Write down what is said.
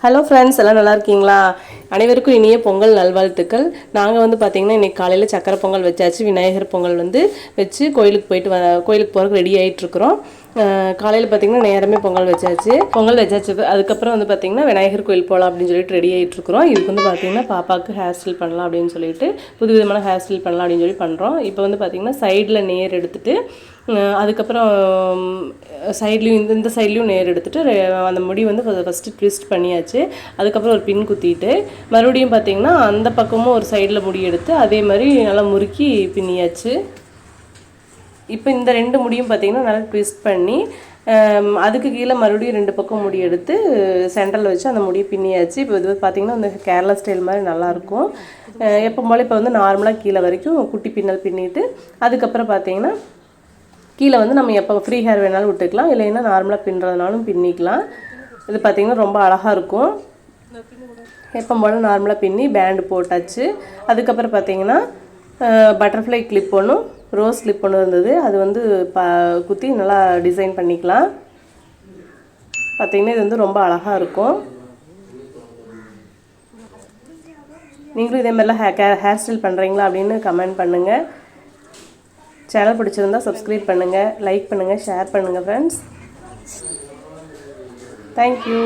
Hello friends, எல்லாம் நல்லா இருக்கீங்களா? அனைவருக்கும் இனிய பொங்கல் நல்வாழ்த்துக்கள். நாங்கள் வந்து பார்த்தீங்கன்னா இன்றைக்கி காலையில் சக்கரை பொங்கல் வச்சாச்சு. விநாயகர் பொங்கல் வந்து வச்சு கோயிலுக்கு கோயிலுக்கு போகிறதுக்கு ரெடி ஆகிட்டுருக்குறோம். காலையில் பார்த்தீங்கன்னா நேரமே பொங்கல் வச்சாச்சு. அதுக்கப்புறம் வந்து பார்த்தீங்கன்னா விநாயகர் கோயில் போகலாம் அப்படின்னு சொல்லிட்டு ரெடி ஆகிட்டுருக்குறோம். இதுக்கு வந்து பார்த்தீங்கன்னா பாப்பாவுக்கு ஹேர் ஸ்டைல் பண்ணலாம் அப்படின்னு சொல்லிட்டு புதுவிதமான ஹேர் ஸ்டைல் பண்ணலாம் அப்படின்னு சொல்லி பண்ணுறோம். இப்போ வந்து பார்த்தீங்கன்னா சைடில் நேர் எடுத்துகிட்டு அதுக்கப்புறம் சைட்லேயும் இந்த சைட்லேயும் நேர் எடுத்துகிட்டு அந்த முடி வந்து ஃபஸ்ட்டு ட்விஸ்ட் பண்ணியாச்சு. அதுக்கப்புறம் ஒரு பின் குத்திட்டு மறுபடியும் பார்த்திங்கன்னா அந்த பக்கமும் ஒரு சைடில் முடி எடுத்து அதே மாதிரி நல்லா முறுக்கி பின்னியாச்சு. இப்போ இந்த ரெண்டு முடியும் பார்த்திங்கன்னா நல்லா ட்விஸ்ட் பண்ணி அதுக்கு கீழே மறுபடியும் ரெண்டு பக்கம் முடி எடுத்து சென்டரில் வச்சு அந்த முடியை பின்னியாச்சு. இப்போ இது பார்த்திங்கன்னா இந்த கேரளா ஸ்டைல் மாதிரி நல்லாயிருக்கும். எப்போ போல் இப்போ வந்து நார்மலாக கீழே வரைக்கும் குட்டி பின்னல் பின்னிட்டு அதுக்கப்புறம் பார்த்திங்கன்னா கீழே வந்து நம்ம எப்போ ஃப்ரீ ஹேர் வேணாலும் விட்டுக்கலாம், இல்லைன்னா நார்மலாக பின்னுறதுனாலும் பின்னிக்கலாம். இது பார்த்திங்கன்னா ரொம்ப அழகாக இருக்கும். எப்போ போல் நார்மலாக பின்னி பேண்டு போட்டாச்சு. அதுக்கப்புறம் பார்த்திங்கன்னா பட்டர்ஃப்ளை கிளிப் ஒன்றும் ரோஸ் கிளிப் ஒன்று இருந்தது, அது வந்து குத்தி நல்லா டிசைன் பண்ணிக்கலாம். பார்த்திங்கன்னா இது வந்து ரொம்ப அழகாக இருக்கும். நீங்களும் இதே மாதிரிலாம் ஹேர் ஸ்டைல் பண்ணுறீங்களா அப்படின்னு கமெண்ட் பண்ணுங்கள். சேனல் பிடிச்சிருந்தா சப்ஸ்கிரைப் பண்ணுங்கள், லைக் பண்ணுங்கள், ஷேர் பண்ணுங்கள் ஃப்ரெண்ட்ஸ். தேங்க்யூ.